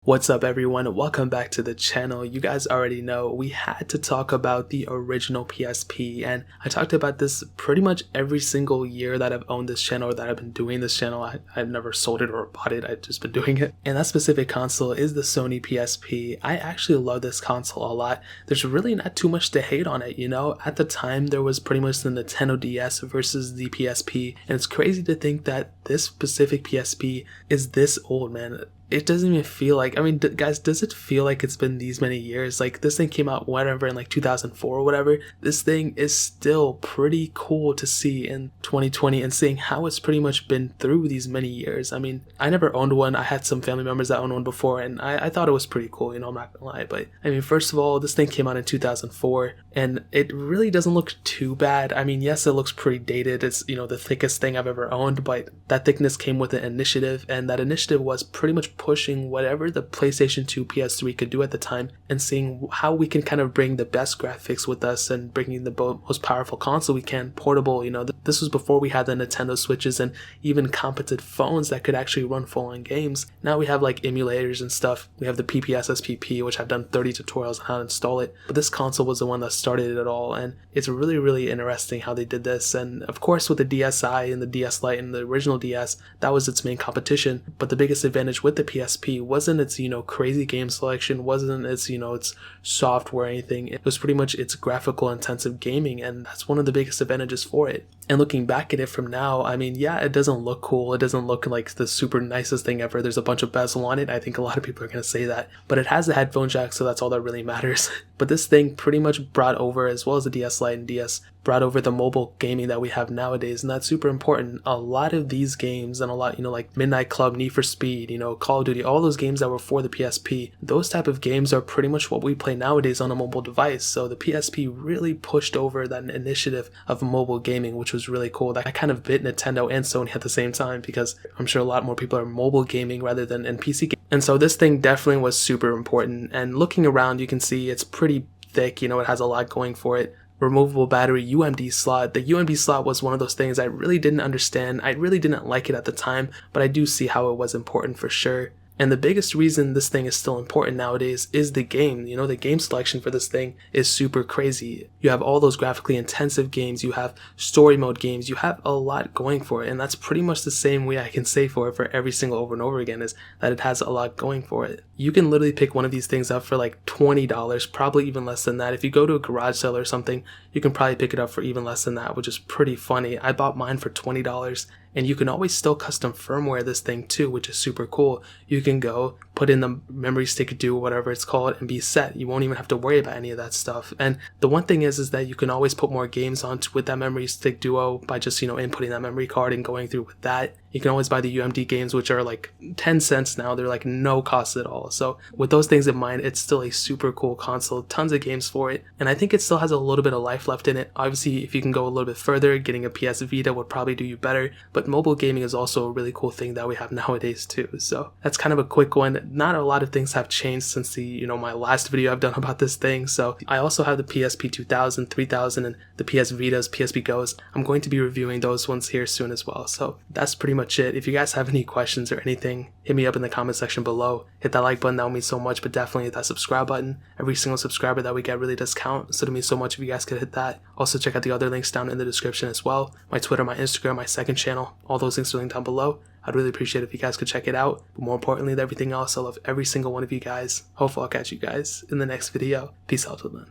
What's up everyone, welcome back to the channel. You guys already know we had to talk about the original PSP, and I talked about this pretty much every single year that I've owned this channel or that I've been doing this channel. I've never sold it or bought it, I've just been doing it. And that specific console is the Sony PSP. I actually love this console a lot. There's really not too much to hate on it, you know? At the time there was pretty much the Nintendo DS versus the PSP, and it's crazy to think that this specific PSP is this old, man. It doesn't even feel like, I mean, guys, does it feel like it's been these many years? Like, this thing came out whatever in like 2004 or whatever. This thing is still pretty cool to see in 2020 and seeing how it's pretty much been through these many years. I mean, I never owned one. I had some family members that owned one before, and I thought it was pretty cool, you know, I'm not gonna lie. But I mean, first of all, this thing came out in 2004 and it really doesn't look too bad. I mean, yes, it looks pretty dated. It's, you know, the thickest thing I've ever owned, but that thickness came with an initiative, and that initiative was pretty much pushing whatever the PlayStation 2, PS3 could do at the time and seeing how we can kind of bring the best graphics with us and bringing the most powerful console we can, portable. You know, this was before we had the Nintendo Switches and even competent phones that could actually run full-on games. Now we have like emulators and stuff. We have the PPSSPP, which I've done 30 tutorials on how to install it, but this console was the one that started it all, and it's really interesting how they did this. And of course with the DSi and the DS Lite and the original DS, that was its main competition, but the biggest advantage with the PSP wasn't its, you know, crazy game selection, wasn't its, you know, its software or anything. It was pretty much its graphical intensive gaming, and that's one of the biggest advantages for it. And looking back at it from now, I mean, yeah, it doesn't look cool. It doesn't look like the super nicest thing ever. There's a bunch of bezel on it. I think a lot of people are going to say that, but it has the headphone jack, so that's all that really matters. But this thing pretty much brought over, as well as the DS Lite and DS, brought over the mobile gaming that we have nowadays, and that's super important. A lot of these games and a lot, you know, like Midnight Club, Need for Speed, you know, Call of Duty, all those games that were for the PSP, those type of games are pretty much what we play nowadays on a mobile device. So the PSP really pushed over that initiative of mobile gaming, which was really cool. That kind of bit Nintendo and Sony at the same time, because I'm sure a lot more people are mobile gaming rather than in PC gaming. And so this thing definitely was super important, and looking around you can see it's pretty thick, you know, it has a lot going for it. Removable battery, UMD slot. The UMD slot was one of those things I really didn't understand. I really didn't like it at the time, but I do see how it was important for sure. And the biggest reason this thing is still important nowadays is the game. You know, the game selection for this thing is super crazy. You have all those graphically intensive games, you have story mode games, you have a lot going for it. And that's pretty much the same way I can say for it for every single over and over again, is that it has a lot going for it. You can literally pick one of these things up for like $20, probably even less than that. If you go to a garage sale or something, you can probably pick it up for even less than that, which is pretty funny. I bought mine for $20. And you can always still custom firmware this thing too, which is super cool. You can go put in the memory stick do whatever it's called and be set. You won't even have to worry about any of that stuff. And the one thing is that you can always put more games onto with that memory stick duo by just, you know, inputting that memory card and going through with that. You can always buy the UMD games, which are like 10 cents now. They're like no cost at all. So with those things in mind, it's still a super cool console, tons of games for it. And I think it still has a little bit of life left in it. Obviously, if you can go a little bit further, getting a PS Vita would probably do you better. But mobile gaming is also a really cool thing that we have nowadays too. So that's kind of a quick one. Not a lot of things have changed since the, you know, my last video I've done about this thing. So I also have the PSP 2000, 3000, and the PS Vitas, PSP Go's. I'm going to be reviewing those ones here soon as well. So that's pretty much it. If you guys have any questions or anything, hit me up in the comment section below. Hit that like button, that would mean so much, but definitely hit that subscribe button. Every single subscriber that we get really does count, so it means so much if you guys could hit that. Also check out the other links down in the description as well. My Twitter, my Instagram, my second channel, all those links are linked down below. I'd really appreciate it if you guys could check it out. But more importantly than everything else, I love every single one of you guys. Hopefully I'll catch you guys in the next video. Peace out till then.